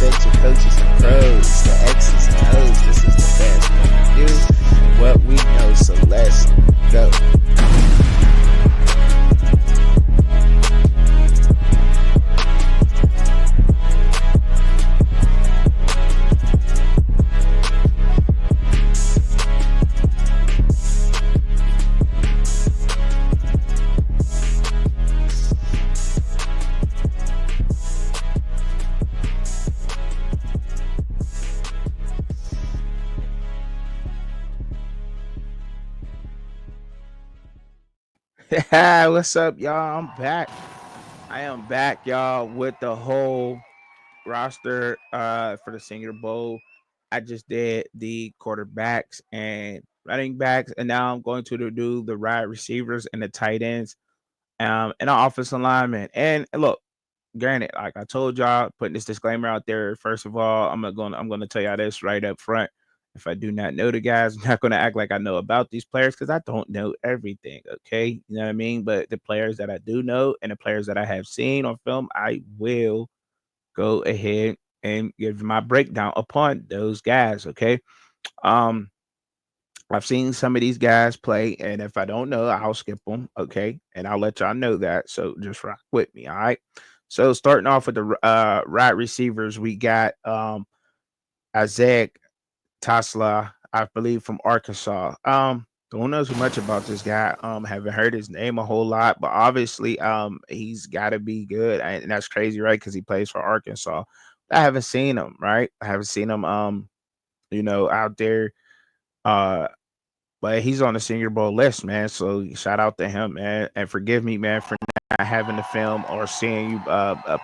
sent to coaches and pros, the X's and O's. This is the best what we do and what we know. So let's go. What's up, y'all? I'm back. I am back, y'all, with the whole roster for the Senior Bowl. I just did the quarterbacks and running backs, and now I'm going to do the wide receivers and the tight ends, and the offensive linemen. And look, granted, like I told y'all, putting this disclaimer out there. First of all, I'm gonna tell y'all this right up front. If I do not know the guys, I'm not gonna act like I know about these players because I don't know everything. Okay, you know what I mean. But the players that I do know and the players that I have seen on film, I will go ahead and give my breakdown upon those guys. Okay. Um, I've seen some of these guys play, and if I don't know, I'll skip them. Okay, and I'll let y'all know that. So just rock with me. All right. So starting off with the wide receivers, we got Isaac Tasla, I believe from Arkansas. Don't know too much about this guy. Haven't heard his name a whole lot, but obviously, he's got to be good, and that's crazy, right? Because he plays for Arkansas. I haven't seen him, right? I haven't seen him, out there. Uh, but he's on the Senior Bowl list, man. So shout out to him, man. And forgive me, man, for not having the film or seeing you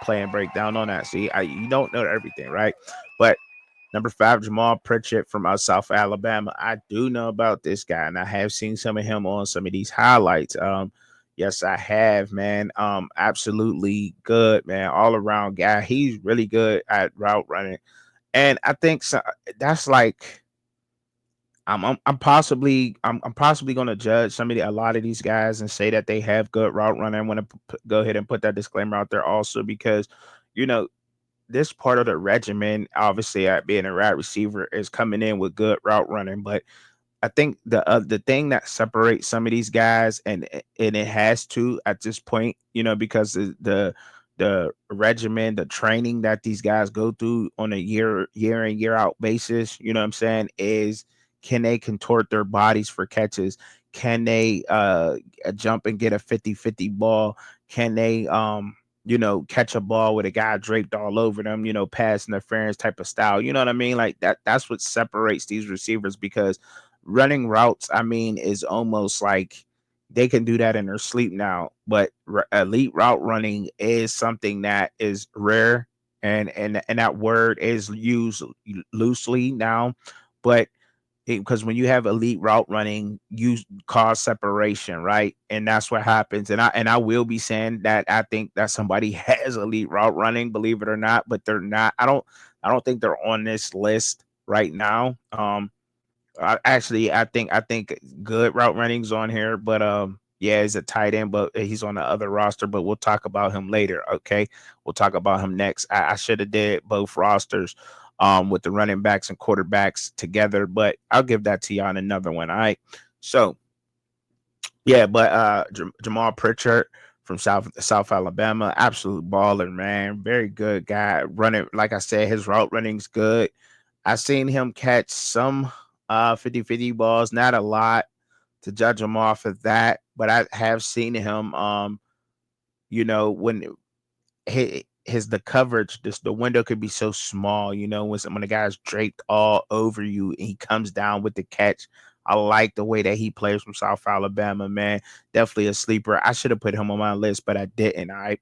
play and break down on that. See, you don't know everything, right? But number 5, Jamal Pritchett from South Alabama. I do know about this guy, and I have seen some of him on some of these highlights. Yes, I have, man. Absolutely good, man. All around guy. He's really good at route running, and I think that's like I'm possibly going to judge a lot of these guys and say that they have good route running. I want to go ahead and put that disclaimer out there also because you know this part of the regimen, obviously, at being a wide receiver, is coming in with good route running. But I think the thing that separates some of these guys, and it has to at this point, because the regimen, the training that these guys go through on a year in year out basis, you know what I'm saying, is can they contort their bodies for catches? Can they jump and get a 50-50 ball? Can they catch a ball with a guy draped all over them, pass interference type of style. You know what I mean? Like that's what separates these receivers because running routes, I mean, is almost like they can do that in their sleep now. But elite route running is something that is rare, and that word is used loosely now. But because when you have elite route running, you cause separation, right? And that's what happens. And I will be saying that I think that somebody has elite route running, believe it or not, but they're not. I don't think they're on this list right now. I think good route running's on here, but yeah, he's a tight end, but he's on the other roster. But we'll talk about him later. Okay, we'll talk about him next. I should have did both rosters, with the running backs and quarterbacks together, but I'll give that to you on another one. All right, so yeah, but Jamal Pritchard from South Alabama, absolute baller, man, very good guy. Running, like I said, his route running's good. I seen him catch some 50-50 balls, not a lot to judge him off of that, but I have seen him when his the coverage, this the window could be so small, when the guy's draped all over you and he comes down with the catch. I like the way that he plays from South Alabama, man. Definitely a sleeper. I should have put him on my list, but I didn't. All right.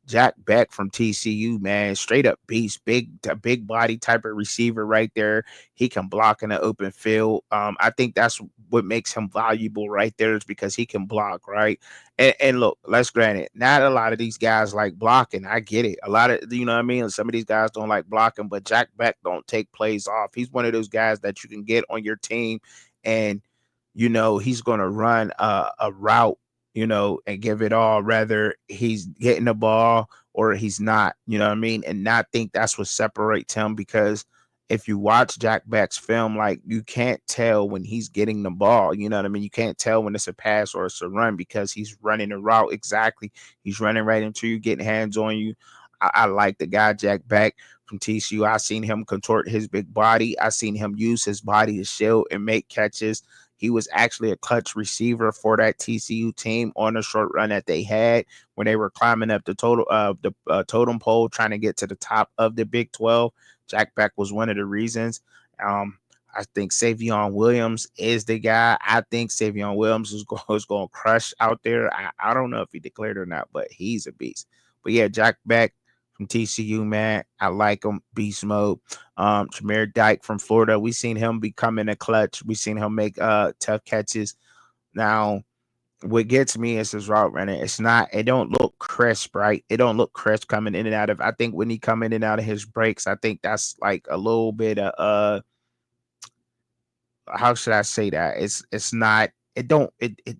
Jack Beck from TCU, man, straight up beast, big body type of receiver right there. He can block in the open field. I think that's what makes him valuable right there is because he can block, right? And look, let's grant it. Not a lot of these guys like blocking. I get it. A lot of what I mean. Some of these guys don't like blocking, but Jack Beck don't take plays off. He's one of those guys that you can get on your team, and he's going to run a route and give it all, whether he's getting the ball or he's not, you know what I mean? And not think that's what separates him, because if you watch Jack Beck's film, like, you can't tell when he's getting the ball, you know what I mean? You can't tell when it's a pass or it's a run, because he's running the route exactly. He's running right into you, getting hands on you. I like the guy Jack Beck from TCU. I seen him contort his big body. I seen him use his body to shield and make catches. He was actually a clutch receiver for that TCU team on a short run that they had when they were climbing up the totem pole, trying to get to the top of the Big 12. Jack Beck was one of the reasons. Um, I think Savion Williams is the guy. I think Savion Williams is going to crush out there. I don't know if he declared or not, but he's a beast. But yeah, Jack Beck from TCU, man, I like him. Beast mode. Tremere Dyke from Florida, we seen him becoming a clutch. We seen him make tough catches. Now, what gets me is his route running. It don't look crisp, right? It don't look crisp coming in and out of. I think when he come in and out of his breaks, I think that's like a little bit of how should I say that? It's not. It don't.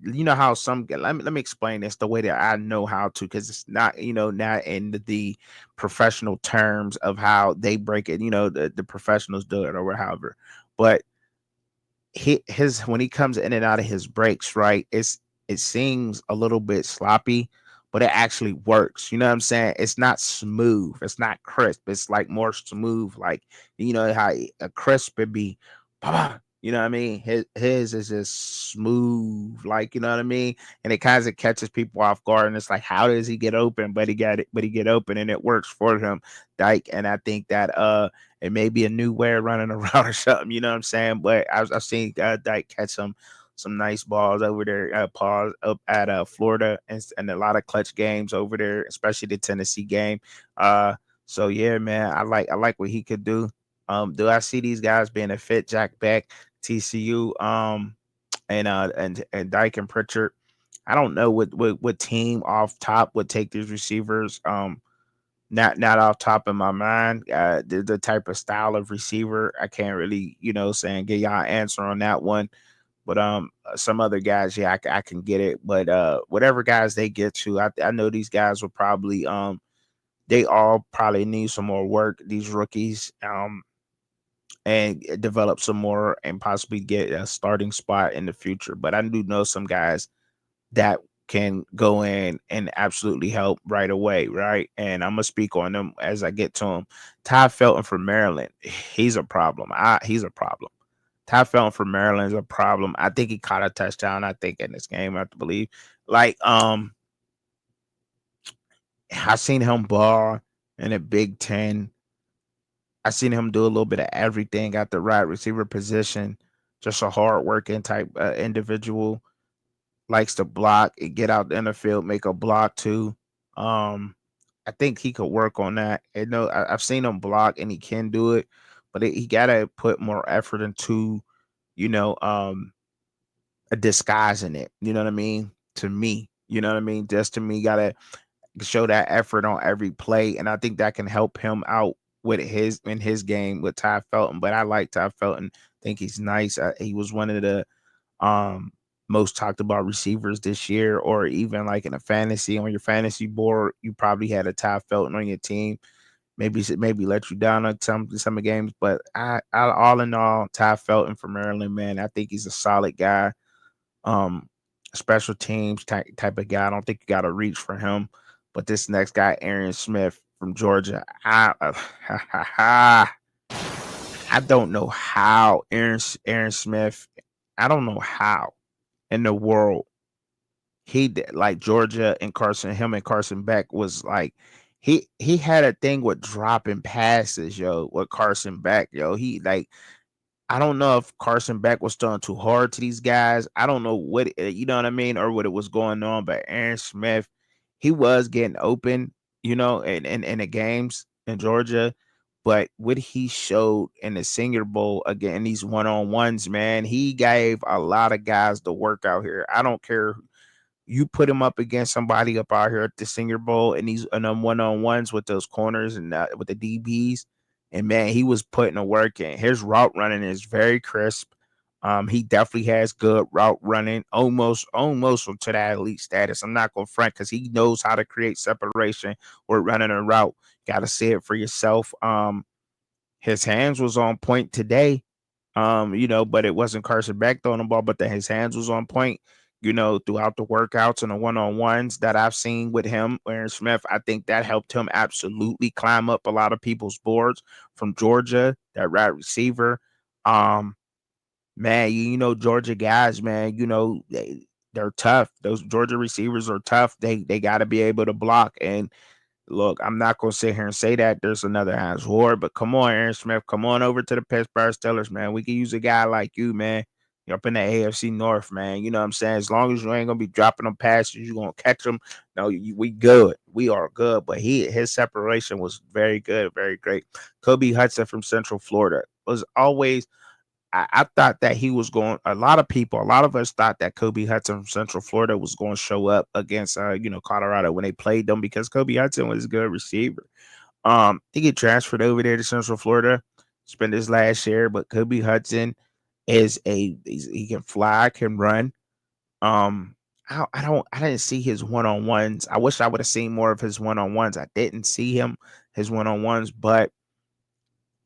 You know how some. Let me explain this the way that I know how to, because it's not, not in the professional terms of how they break it. The professionals do it or however. But his when he comes in and out of his breaks, right? It seems a little bit sloppy, but it actually works. You know what I'm saying? It's not smooth. It's not crisp. It's like more smooth. Like, how a crisp would be, bah, you know what I mean? His is just smooth, like, you know what I mean? And it kind of catches people off guard. And it's like, how does he get open? But he got it, but he get open and it works for him, Dyke. And I think that it may be a new way of running around or something, you know what I'm saying? But I've seen Dyke catch some nice balls over there, paws up at Florida, and a lot of clutch games over there, especially the Tennessee game. So yeah, man, I like what he could do. Do I see these guys being a fit? Jack Beck, TCU, and Dyke and Pritchard. I don't know what team off top would take these receivers. Not off top of my mind. The type of style of receiver, I can't really, saying get y'all an answer on that one. But some other guys, yeah, I can get it. But whatever guys they get to, I know these guys will probably they all probably need some more work. These rookies, and develop some more and possibly get a starting spot in the future. But I do know some guys that can go in and absolutely help right away, right? And I'm gonna speak on them as I get to them. Ty Felton from Maryland, he's a problem. He's a problem. Ty Felton from Maryland is a problem. I think he caught a touchdown, I think, in this game, I have to believe. Like, I seen him ball in a Big Ten. I seen him do a little bit of everything at the right receiver position. Just a hard working type individual. Likes to block and get out in the field, make a block too. Um, I think he could work on that. And no, I've seen him block and he can do it, but he gotta put more effort into, you know, um, a disguise in it. You know what I mean? To me, you know what I mean? Just to me, gotta show that effort on every play, and I think that can help him out with his game with Ty Felton. But I like Ty Felton. Think he's nice. He was one of the um most talked about receivers this year, or even like in a fantasy on your fantasy board, you probably had a Ty Felton on your team. Maybe let you down on some of the games, but I all in all, Ty Felton from Maryland, man, I think he's a solid guy. Um, Special teams type of guy. I don't think you got to reach for him. But this next guy, Aaron Smith from Georgia, I don't know how Aaron Smith. I don't know how in the world he did, like Georgia and Carson. Him and Carson Beck was like he had a thing with dropping passes, yo. With Carson Beck, yo, he like I don't know if Carson Beck was throwing too hard to these guys. I don't know you know what I mean, or what it was going on. But Aaron Smith, he was getting open, in the games in Georgia. But what he showed in the Senior Bowl again, these one on ones, man, he gave a lot of guys the work out here. I don't care, you put him up against somebody up out here at the Senior Bowl and these and them one on ones with those corners and with the DBs, and man, he was putting the work in. His route running is very crisp. He definitely has good route running, almost to that elite status. I'm not gonna front because he knows how to create separation or running a route. Got to see it for yourself. His hands was on point today. But it wasn't Carson Beck throwing the ball, but that his hands was on point. Throughout the workouts and the one-on-ones that I've seen with him, Aaron Smith, I think that helped him absolutely climb up a lot of people's boards from Georgia. That right receiver, man, Georgia guys, man, they're tough. Those Georgia receivers are tough. They got to be able to block. And look, I'm not gonna sit here and say that there's another Hines Ward, but come on, Aaron Smith, come on over to the Pittsburgh Steelers, man. We can use a guy like you, man. You're up in the AFC North, man. You know what I'm saying? As long as you ain't gonna be dropping them passes, you're gonna catch them. No, we good. We are good. But his separation was very good, very great. Kobe Hudson from Central Florida was always. I thought that he was going. A lot of us thought that Kobe Hudson from Central Florida was going to show up against, Colorado when they played them because Kobe Hudson was a good receiver. He get transferred over there to Central Florida, spent his last year, but Kobe Hudson he can fly, can run. I didn't see his one on ones. I wish I would have seen more of his one on ones. I didn't see his one on ones, but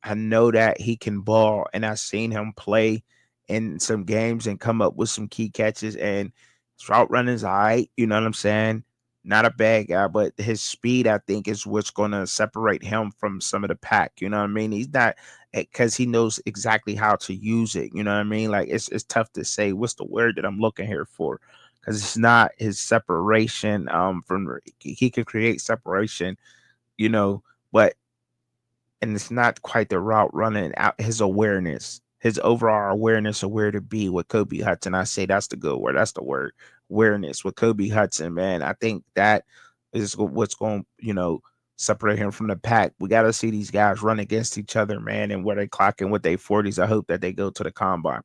I know that he can ball, and I've seen him play in some games and come up with some key catches. And his route running is all right. You know what I'm saying? Not a bad guy, but his speed, I think, is what's going to separate him from some of the pack. You know what I mean? He's not because he knows exactly how to use it. You know what I mean? Like it's tough to say what's the word that I'm looking here for because it's not his separation. From he can create separation. You know, but and it's not quite the route running out his awareness, his overall awareness of where to be with Kobe Hudson. I say that's the good word. That's the word awareness with Kobe Hudson, man. I think that is what's going, separate him from the pack. We got to see these guys run against each other, man, and where they clocking with their 40s. I hope that they go to the combine.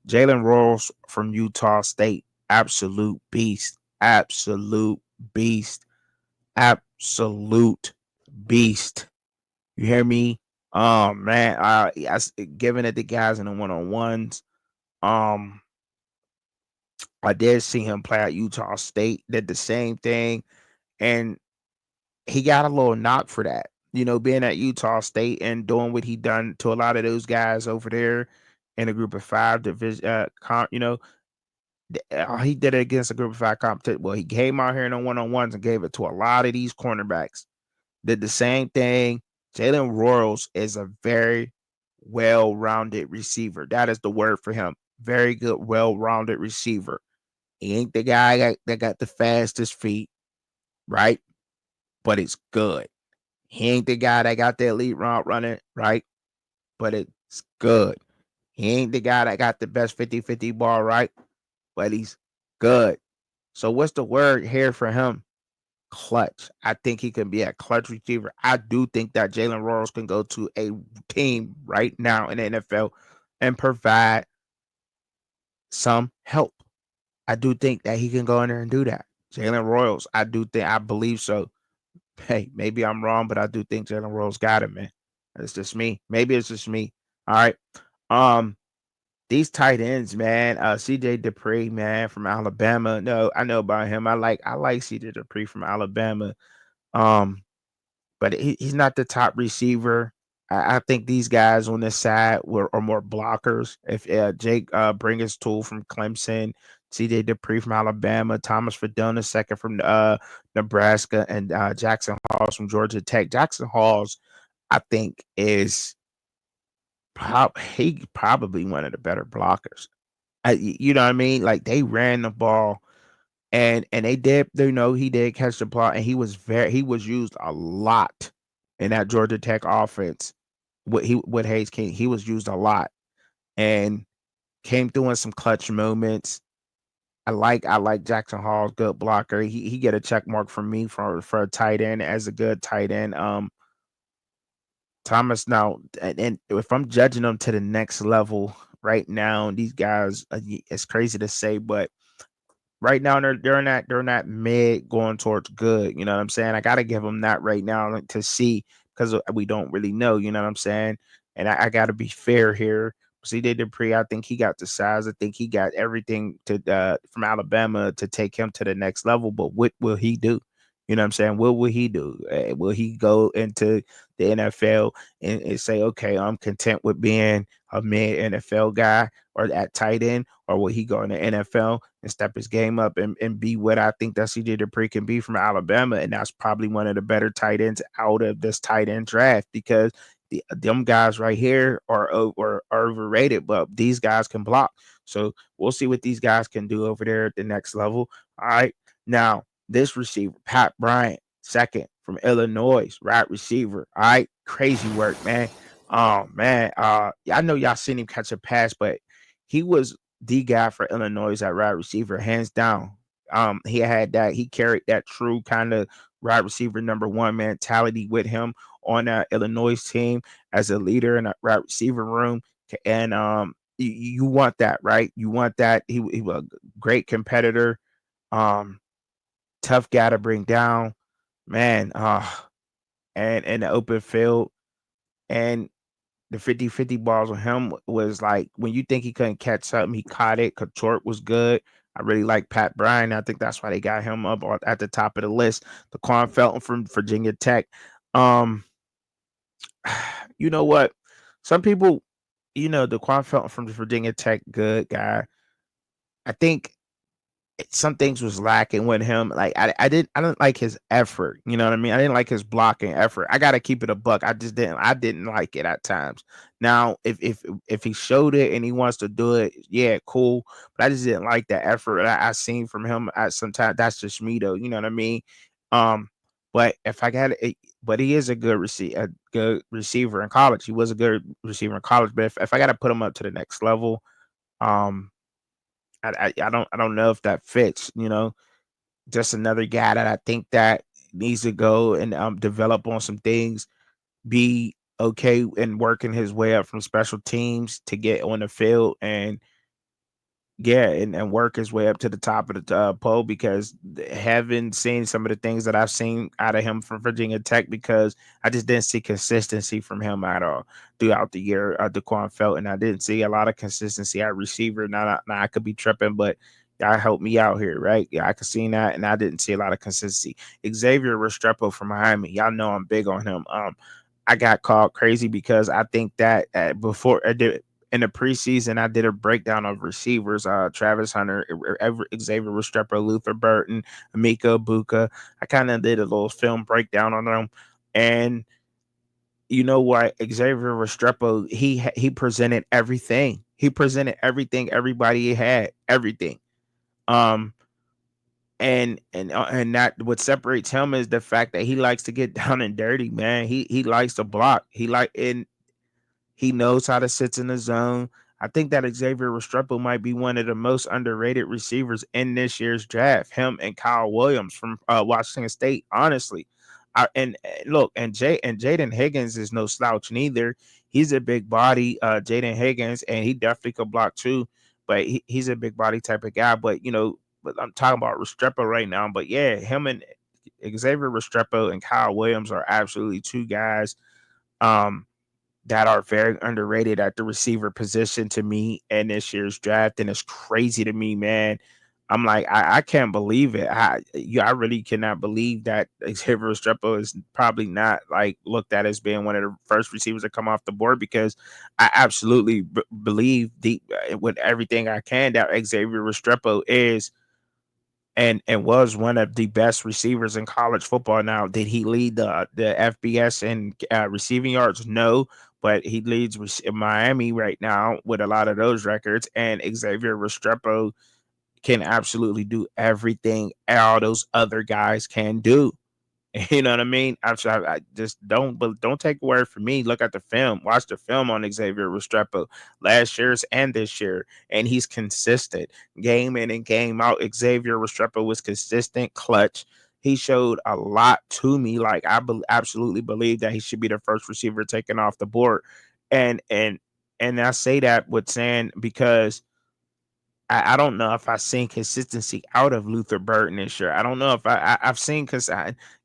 Jalen Royals from Utah State, absolute beast, absolute beast, absolute beast. You hear me? Man, giving it the guys in the one on ones. Um, I did see him play at Utah State. Did the same thing, and he got a little knock for that. Being at Utah State and doing what he done to a lot of those guys over there in a group of five division. He did it against a group of five competition. Well, he came out here in the one on ones and gave it to a lot of these cornerbacks. Did the same thing. Jalen Royals is a very well-rounded receiver. That is the word for him. Very good, well-rounded receiver. He ain't the guy that got the fastest feet, right? But it's good. He ain't the guy that got the elite route running, right? But it's good. He ain't the guy that got the best 50-50 ball, right? But he's good. So what's the word here for him? Clutch. I think he can be a clutch receiver. I do think that Jalen Royals can go to a team right now in the NFL and provide some help. I do think that he can go in there and do that. Jalen Royals, I believe so. Hey, maybe I'm wrong, but I do think Jalen Royals got it, man. It's just me. Maybe it's just me. All right. Um, these tight ends, man. CJ Dupree, man, from Alabama. No, I know about him. I like CJ Dupree from Alabama. Um, but he's not the top receiver. I think these guys on this side are more blockers. If Jake Bringus Tool from Clemson, C.J. Dupree from Alabama, Thomas Fedona second from Nebraska, and Jackson Halls from Georgia Tech. Jackson Halls, I think, is probably one of the better blockers. You know what I mean? Like they ran the ball and they did, he did catch the ball, and he was used a lot in that Georgia Tech offense. With Hayes King, he was used a lot and came through in some clutch moments. I like Jackson Hall's good blocker. He get a check mark from me for a tight end as a good tight end. Thomas now, and if I'm judging them to the next level right now, these guys, it's crazy to say, but right now they're not mid going towards good. You know what I'm saying? I gotta give them that right now to see because we don't really know. You know what I'm saying? And I gotta be fair here. CJ Dupree, I think he got the size. I think he got everything to from Alabama to take him to the next level. But what will he do? You know what I'm saying? What will he do? Will he go into the NFL and say, okay, I'm content with being a mid NFL guy or at tight end, or will he go in the NFL and step his game up and be what I think that CJ Dupree can be from Alabama? And that's probably one of the better tight ends out of this tight end draft because them guys right here are overrated, but these guys can block. So we'll see what these guys can do over there at the next level. All right. Now, this receiver, Pat Bryant, second from Illinois, right receiver. All right. Crazy work, man. Oh man. I know y'all seen him catch a pass, but he was the guy for Illinois at wide receiver, hands down. He had that, he carried that true kind of wide receiver number one mentality with him on that Illinois team as a leader in a wide receiver room. And you want that, right? You want that. He was a great competitor, um, tough guy to bring down, man. And in the open field, and the 50-50 balls on him was like when you think he couldn't catch something, he caught it. Couture was good. I really like Pat Bryan. I think that's why they got him up at the top of the list. Daquan Felton from Virginia Tech. Um, you know what? Some people, Daquan Felton from Virginia Tech, good guy. I think some things was lacking with him. Like I didn't like his effort. You know what I mean? I didn't like his blocking effort. I gotta keep it a buck. I didn't like it at times. Now, if he showed it and he wants to do it, yeah, cool. But I just didn't like the effort I seen from him at some time. That's just me though. You know what I mean? Um, but if I got it, but he is a good receiver in college. He was a good receiver in college. But if I got to put him up to the next level, um, I don't know if that fits, just another guy that I think that needs to go and develop on some things, be okay and working his way up from special teams to get on the field and yeah, and work his way up to the top of the pole because having seen some of the things that I've seen out of him from Virginia Tech because I just didn't see consistency from him at all throughout the year. Daquan Felton, I didn't see a lot of consistency at receiver. Now I could be tripping, but y'all help me out here, right? Yeah, I could see that, and I didn't see a lot of consistency. Xavier Restrepo from Miami, y'all know I'm big on him. I got called crazy because I think that before in the preseason, I did a breakdown of receivers. Travis Hunter, Xavier Restrepo, Luther Burton, Amika Buka. I kind of did a little film breakdown on them, and you know what? Xavier Restrepo, he presented everything. He presented everything. Everybody had everything. Um, and that what separates him is the fact that he likes to get down and dirty, man. He likes to block. And he knows how to sit in the zone. I think that Xavier Restrepo might be one of the most underrated receivers in this year's draft. Him and Kyle Williams from Washington State. Honestly, look, and Jaden Higgins is no slouch neither. He's a big body, Jaden Higgins, and he definitely could block too. But he's a big body type of guy. But but I'm talking about Restrepo right now. But yeah, him and Xavier Restrepo and Kyle Williams are absolutely two guys. Um, that are very underrated at the receiver position to me in this year's draft. And it's crazy to me, man. I'm like, I can't believe it. I really cannot believe that Xavier Restrepo is probably not like looked at as being one of the first receivers to come off the board because I absolutely believe deep with everything I can that Xavier Restrepo is and was one of the best receivers in college football. Now, did he lead the FBS in receiving yards? No, but he leads in Miami right now with a lot of those records. And Xavier Restrepo can absolutely do everything all those other guys can do. You know what I mean? I just don't take a word from me. Look at the film. Watch the film on Xavier Restrepo last year's and this year, and he's consistent game in and game out. Xavier Restrepo was consistent, clutch. He showed a lot to me. Like absolutely believe that he should be the first receiver taken off the board, and I say that with saying because I don't know if I've seen consistency out of Luther Burton this year. I don't know if I've seen because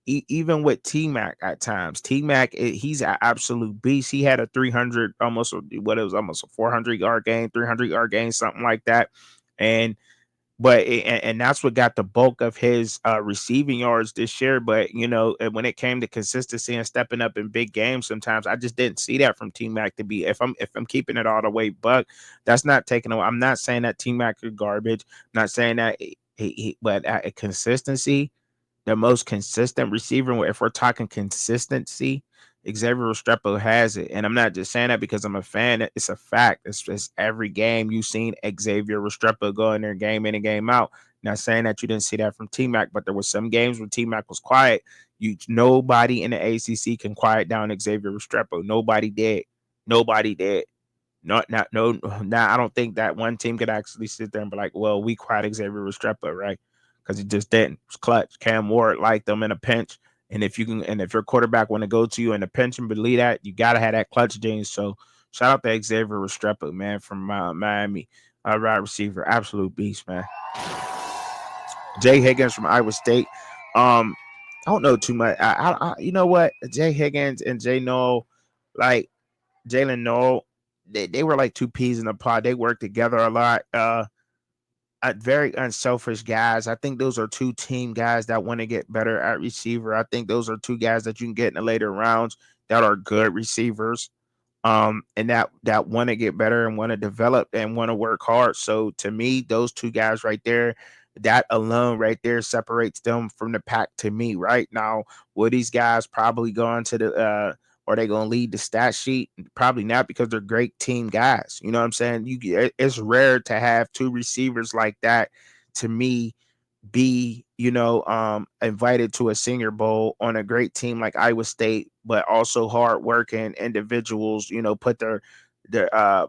even with T Mac at times, T Mac he's an absolute beast. He had a 300 almost what it was almost a 400-yard game, 300-yard game, something like that, and and that's what got the bulk of his receiving yards this year. But when it came to consistency and stepping up in big games, sometimes I just didn't see that from T Mac to be. If I'm keeping it all the way, buck, that's not taking away. I'm not saying that T Mac is garbage. I'm not saying that but consistency, the most consistent receiver. If we're talking consistency, Xavier Restrepo has it, and I'm not just saying that because I'm a fan. It's a fact. It's every game you've seen Xavier Restrepo go in there game in and game out. Not saying that you didn't see that from T Mac, but there were some games when T Mac was quiet. Nobody in the ACC can quiet down Xavier Restrepo. Nobody did. Nobody did. Not no. Now I don't think that one team could actually sit there and be like, "Well, we quiet Xavier Restrepo, right?" Because he just didn't. It was clutch. Cam Ward liked them in a pinch, and if your quarterback want to go to you in a pinch and believe that, you gotta have that clutch gene. So shout out to Xavier Restrepo, man, from Miami, wide receiver, absolute beast, man. Jay Higgins from Iowa State. I don't know too much. You know what? Jay Higgins and Jay Noel, like Jalen Noel, they were like two peas in a pod. They worked together a lot. Very unselfish guys. I think those are two team guys that want to get better at receiver. I think those are two guys that you can get in the later rounds that are good receivers. And that want to get better and want to develop and want to work hard. So to me, those two guys right there, that alone right there separates them from the pack to me. Right now, will these guys probably go into the are they going to lead the stat sheet? Probably not, because they're great team guys. You know what I'm saying? It's rare to have two receivers like that. To me, be invited to a Senior Bowl on a great team like Iowa State, but also hard working individuals. Put their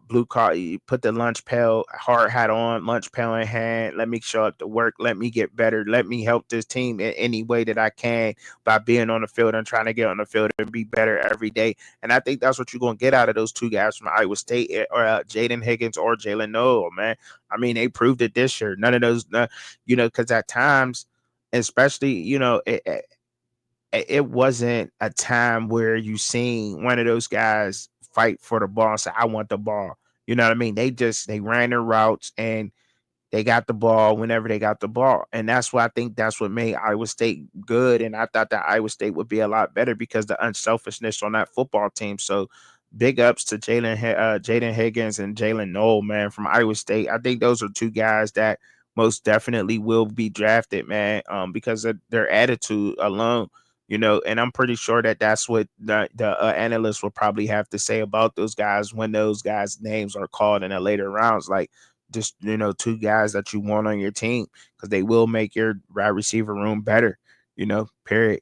blue car, put the lunch pail hard hat on, lunch pail in hand. Let me show up to work. Let me get better. Let me help this team in any way that I can by being on the field and trying to get on the field and be better every day. And I think that's what you're going to get out of those two guys from Iowa State, or Jaden Higgins or Jalen Noel, man. I mean, they proved it this year. None of those, because at times, especially, it wasn't a time where you seen one of those guys fight for the ball and say, I want the ball. You know what I mean? They ran their routes and they got the ball whenever they got the ball. And that's why I think that's what made Iowa State good. And I thought that Iowa State would be a lot better because the unselfishness on that football team. So big ups to Jaden Higgins and Jalen Noel, man, from Iowa State. I think those are two guys that most definitely will be drafted, man, because of their attitude alone. And I'm pretty sure that that's what the analysts will probably have to say about those guys when those guys' names are called in the later rounds. Like, just two guys that you want on your team, because they will make your wide receiver room better. Period,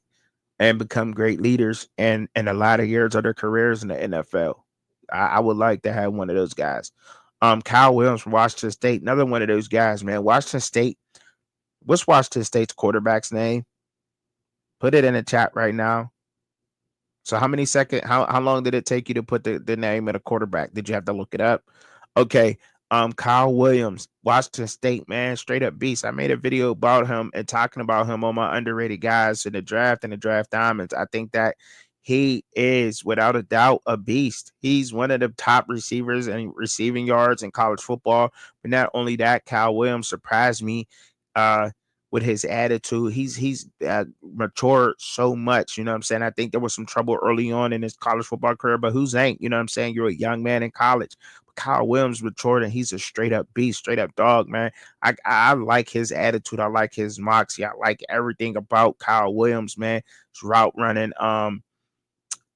and become great leaders and a lot of years of their careers in the NFL. I would like to have one of those guys. Kyle Williams from Washington State, another one of those guys, man. Washington State. What's Washington State's quarterback's name? Put it in the chat right now. So how long did it take you to put the name of the quarterback? Did you have to look it up? Okay. Kyle Williams, Washington State, man, straight up beast. I made a video about him and talking about him on my underrated guys in the draft and the draft diamonds. I think that he is without a doubt a beast. He's one of the top receivers and receiving yards in college football. But not only that, Kyle Williams surprised me. With his attitude, he's matured so much. You know what I'm saying? I think there was some trouble early on in his college football career, but who's ain't? You know what I'm saying? You're a young man in college. But Kyle Williams matured, and he's a straight up beast, straight up dog, man. I like his attitude. I like his moxie. I like everything about Kyle Williams, man. His route running,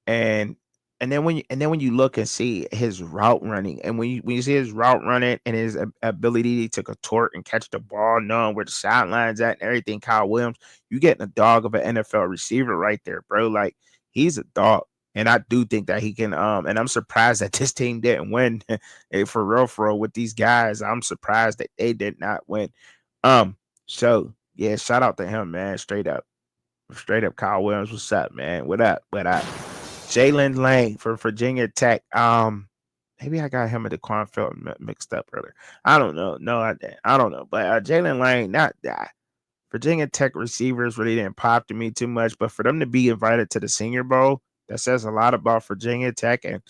and and then when you look and see his route running, and when you see his route running and his ability to contort and catch the ball, knowing where the sidelines at and everything, Kyle Williams, you getting a dog of an NFL receiver right there, bro. Like, he's a dog. And I do think that he can. And I'm surprised that this team didn't win. For real, with these guys, I'm surprised that they did not win. So yeah, shout out to him, man. Straight up, Kyle Williams. What's up, man? What up? Jalen Lane for Virginia Tech. Maybe I got him and Daquan Felton mixed up earlier. I don't know. No, I didn't. I don't know. But Jalen Lane, not that. Virginia Tech receivers really didn't pop to me too much, but for them to be invited to the Senior Bowl, that says a lot about Virginia Tech and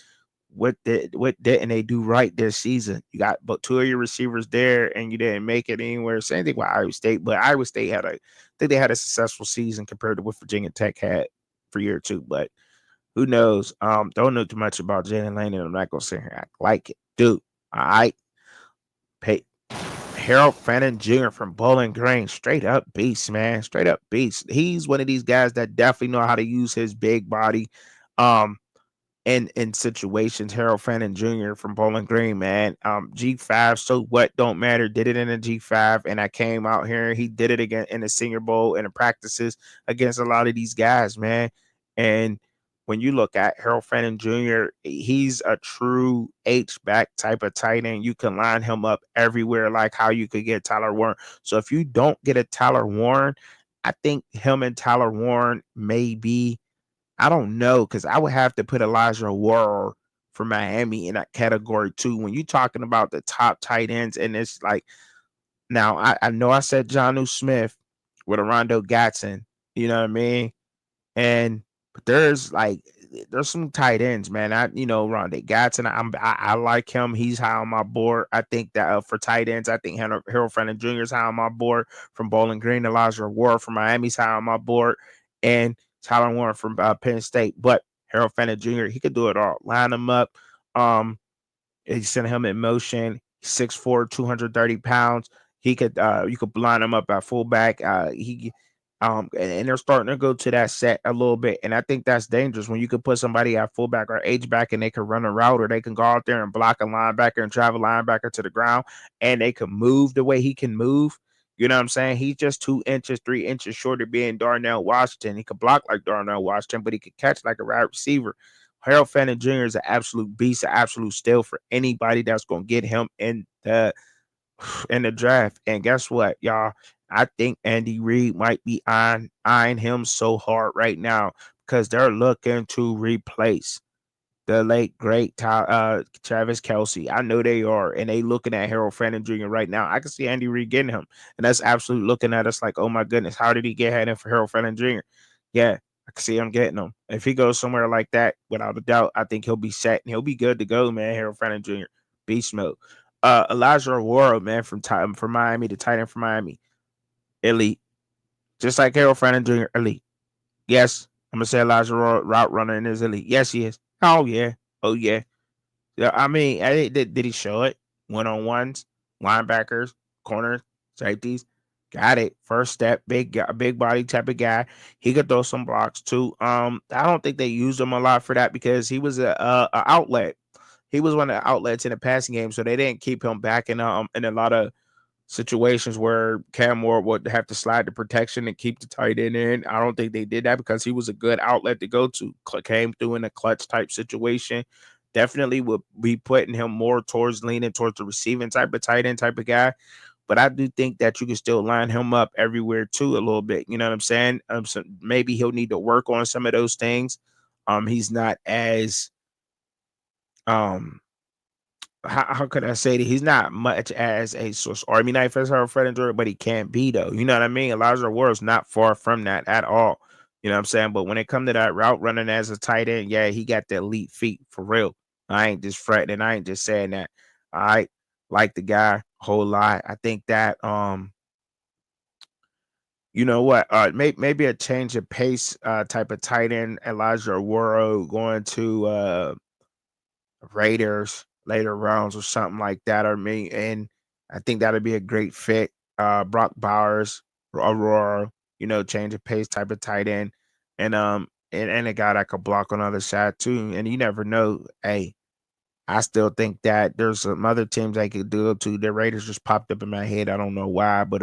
what didn't they do right this season. You got but two of your receivers there, and you didn't make it anywhere. Same thing with Iowa State, but Iowa State I think they had a successful season compared to what Virginia Tech had for year two. But who knows? Don't know too much about Jalen Lane, and I'm not gonna sit here and act like it, dude. All right, pay Harold Fannin Jr. from Bowling Green, straight up beast, man. Straight up beast. He's one of these guys that definitely know how to use his big body. Um, in situations. Harold Fannin Jr. from Bowling Green, man. G5, so what don't matter. Did it in a G5, and I came out here. He did it again in the Senior Bowl and the practices against a lot of these guys, man. And when you look at Harold Fannin Jr., he's a true H back type of tight end. You can line him up everywhere, like how you could get Tyler Warren. So if you don't get a Tyler Warren, I think him and Tyler Warren may be, I don't know, because I would have to put Elijah Warren for Miami in that category too. When you're talking about the top tight ends, and it's like, now I know I said Jonnu Smith with Rondo Gatson, you know what I mean? And but there's some tight ends, man. Rondé Gatson, I like him. He's high on my board. I think that for tight ends, I think Harold Fannin Jr. is high on my board from Bowling Green. Elijah Ward from Miami's high on my board, and Tyler Warren from Penn State. But Harold Fannin Jr., he could do it all. Line him up. He sent him in motion. 6'4", 230 pounds. He could you could line him up at fullback. And they're starting to go to that set a little bit. And I think that's dangerous when you could put somebody at fullback or H back and they can run a route, or they can go out there and block a linebacker and drive a linebacker to the ground, and they can move the way he can move. You know what I'm saying? He's just 2 inches, 3 inches shorter being Darnell Washington. He could block like Darnell Washington, but he could catch like a wide receiver. Harold Fannin Jr. is an absolute beast, an absolute steal for anybody that's gonna get him in the draft. And guess what, y'all? I think Andy Reid might be eyeing him so hard right now because they're looking to replace the late great Travis Kelce. I know they are, and they looking at Harold Fannin Jr. right now. I can see Andy Reid getting him, and that's absolutely looking at us like, oh my goodness, how did he get ahead for Harold Fannin Jr.? Yeah, I can see him getting him. If he goes somewhere like that, without a doubt, I think he'll be set and he'll be good to go, man. Harold Fannin Jr. Beast mode. Elijah Aurora, man, from Miami, the tight end from Miami, elite, just like Harold Fannin Jr. Elite. Yes, I'm gonna say Elijah Aurora, route runner in his elite. Yes, he is. Oh yeah, oh yeah. Yeah, I mean, did he show it? One on ones, linebackers, corners, safeties. Got it. First step, big body type of guy. He could throw some blocks too. I don't think they used him a lot for that because he was a outlet. He was one of the outlets in the passing game, so they didn't keep him back in a lot of situations where Cam Ward would have to slide the protection and keep the tight end in. I don't think they did that because he was a good outlet to go to. Came through in a clutch type situation. Definitely would be putting him more towards leaning towards the receiving type of tight end type of guy. But I do think that you can still line him up everywhere too a little bit. You know what I'm saying? So maybe he'll need to work on some of those things. He's not as um how could I say that he's not much as a Swiss Army knife as her Fred Jordan, but he can't be though. You know what I mean? Elijah Ward's not far from that at all. You know what I'm saying? But when it comes to that route running as a tight end, yeah, he got the elite feet for real. I ain't just fretting and I ain't just saying that. I like the guy a whole lot. I think that you know what? Maybe a change of pace type of tight end, Elijah Waro going to Raiders later rounds or something like that, or me, and I think that'd be a great fit. Brock Bowers, Aurora, change of pace type of tight end, and a guy that could block on the other side too. And you never know. Hey, I still think that there's some other teams I could do it to. The Raiders just popped up in my head. I don't know why, but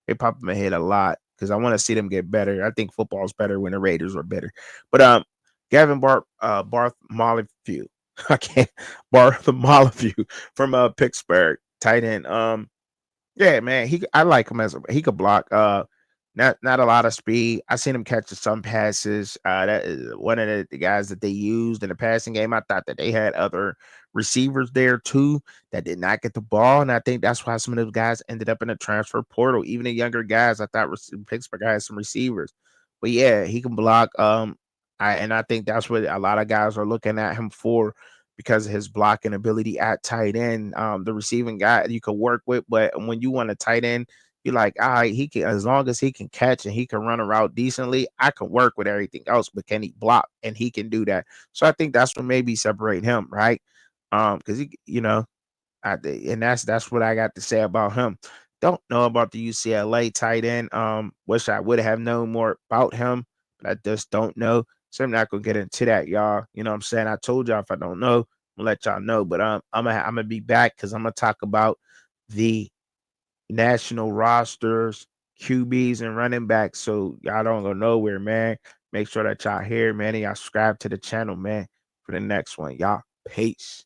they popped in my head a lot because I want to see them get better. I think football's better when the Raiders are better. But Gavin Barth Mollifew. I can't Barth Mollifew from Pittsburgh, tight end. Yeah, man, I like him he could block. Not a lot of speed. I seen him catch some passes. That is one of the guys that they used in the passing game. I thought that they had other receivers there too that did not get the ball, and I think that's why some of those guys ended up in the transfer portal. Even the younger guys, I thought Pittsburgh had some receivers, but yeah, he can block. I think that's what a lot of guys are looking at him for because of his blocking ability at tight end. The receiving guy you could work with, but when you want a tight end you're like, all right, he can as long as he can catch and he can run a route decently, I can work with everything else. But can he block? And he can do that. So I think that's what maybe separate him, right? Because he, and that's what I got to say about him. Don't know about the UCLA tight end. Wish I would have known more about him, but I just don't know. So I'm not gonna get into that, y'all. You know what I'm saying? I told y'all if I don't know, I'm gonna let y'all know. But I'm gonna be back because I'm gonna talk about the national rosters, QBs, and running backs. So y'all don't go nowhere, man. Make sure that y'all here, man, and y'all subscribe to the channel, man, for the next one. Y'all, peace.